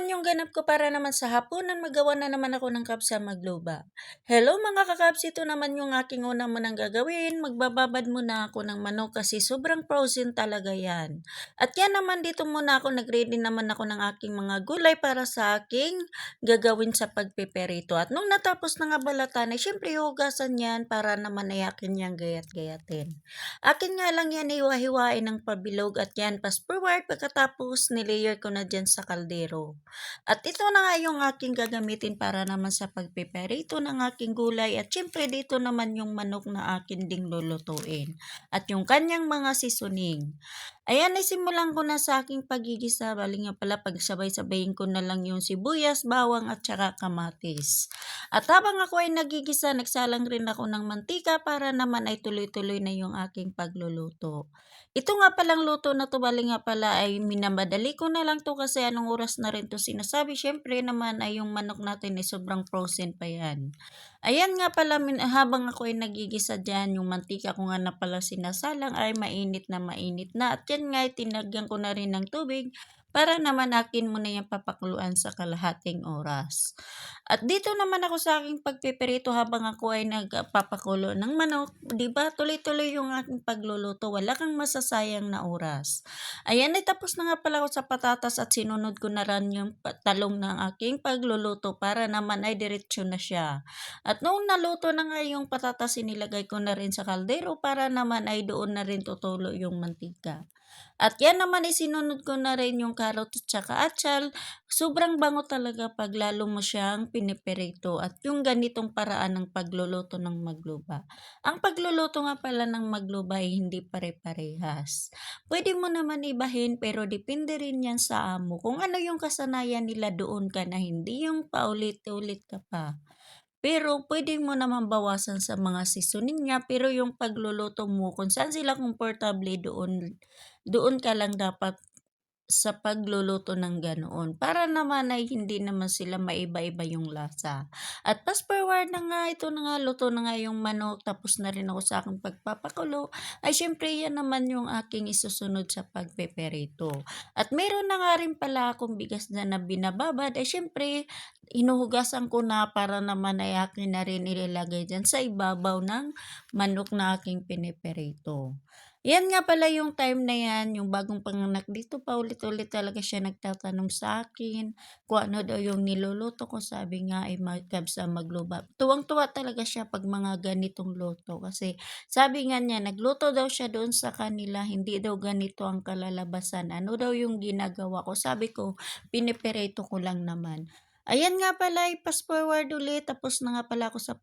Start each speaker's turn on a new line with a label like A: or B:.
A: naman yung ganap ko para naman sa hapunan magawa na naman ako ng kapsa magluba. Hello mga kakabs, ito naman yung aking una munang gagawin. Magbababad muna ako ng manok kasi sobrang frozen talaga yan. At yan naman dito muna ako, nagready naman ako ng aking mga gulay para sa aking gagawin sa pagpiperito. At nung natapos na nga balatan, ay syempre hugasan yan para naman ay akin yang gayat-gayatin. Akin nga lang yan hiwa-hiwain ng pabilog at yan fast forward pagkatapos nilayer ko na dyan sa kaldero. At ito na nga yung aking gagamitin para naman sa pagpiperito ng aking gulay at syempre dito naman yung manok na akin ding lulutuin at yung kanyang mga seasoning. Ayan, simulan ko na sa aking pagigisa. Bali nga pala, pagsabay-sabayin ko na lang yung sibuyas, bawang at saka kamatis. At habang ako ay nagigisa, nagsalang rin ako ng mantika para naman ay tuloy-tuloy na yung aking pagluluto. Ito nga palang luto na to, bali nga pala ay minamadali ko na lang to kasi anong oras na rin to sinasabi. Syempre naman ay yung manok natin ay sobrang frozen pa yan. Ayan nga pala, habang ako ay nagigisa dyan, yung mantika ko nga na pala sinasalang ay mainit na at yan nga ay tinagyan ko na rin ng tubig para naman akin muna yung papakuluan sa kalahating oras. At dito naman ako sa aking pagpipirito habang ako ay nagpapakulo ng manok, 'di ba? Tuloy-tuloy yung aking pagluluto, wala kang masasayang na oras. Ayan, ay tapos na nga pala ako sa patatas at sinunod ko na rin yung talong ng aking pagluluto para naman ay diretso na siya. At noong naluto na nga yung patatas, inilagay ko na rin sa kaldero para naman ay doon na rin tutulo yung mantika. At yan naman sinunod ko na rin yung carrot at saka atsal. Sobrang bango talaga pag lalo mo siyang piniperito at yung ganitong paraan ng pagluluto ng magluba. Ang pagluluto nga pala ng magluba ay hindi pare-parehas. Pwede mo naman ibahin pero depende rin yan sa amo. Kung ano yung kasanayan nila doon ka na hindi yung paulit-ulit ka pa. Pero pwede mo naman bawasan sa mga seasoning niya, pero yung pagluluto mo kung saan sila komportable doon, doon ka lang dapat sa pagluluto ng ganoon. Para naman ay hindi naman sila maiba-iba yung lasa. At fast forward na nga, ito na nga, luto na nga yung manok, tapos na rin ako sa aking pagpapakulo. Ay syempre yan naman yung aking isusunod sa pagpeperito. At meron na nga rin pala akong bigas na binababad. Ay syempre, inuhugasan ko na para naman ay akin na rin ilalagay dyan sa ibabaw ng manok na aking piniperito. Yan nga pala yung time na yan, yung bagong panganak dito, paulit-ulit talaga siya nagtatanong sa akin kung ano daw yung niluluto ko. Sabi nga ay magkabsa magluba. Tuwang-tuwa talaga siya pag mga ganitong luto kasi sabi nga niya, nagluto daw siya doon sa kanila, hindi daw ganito ang kalalabasan. Ano daw yung ginagawa ko? Sabi ko, piniperito ko lang naman. Ayan nga pala, fast forward ulit, tapos na nga pala ako sa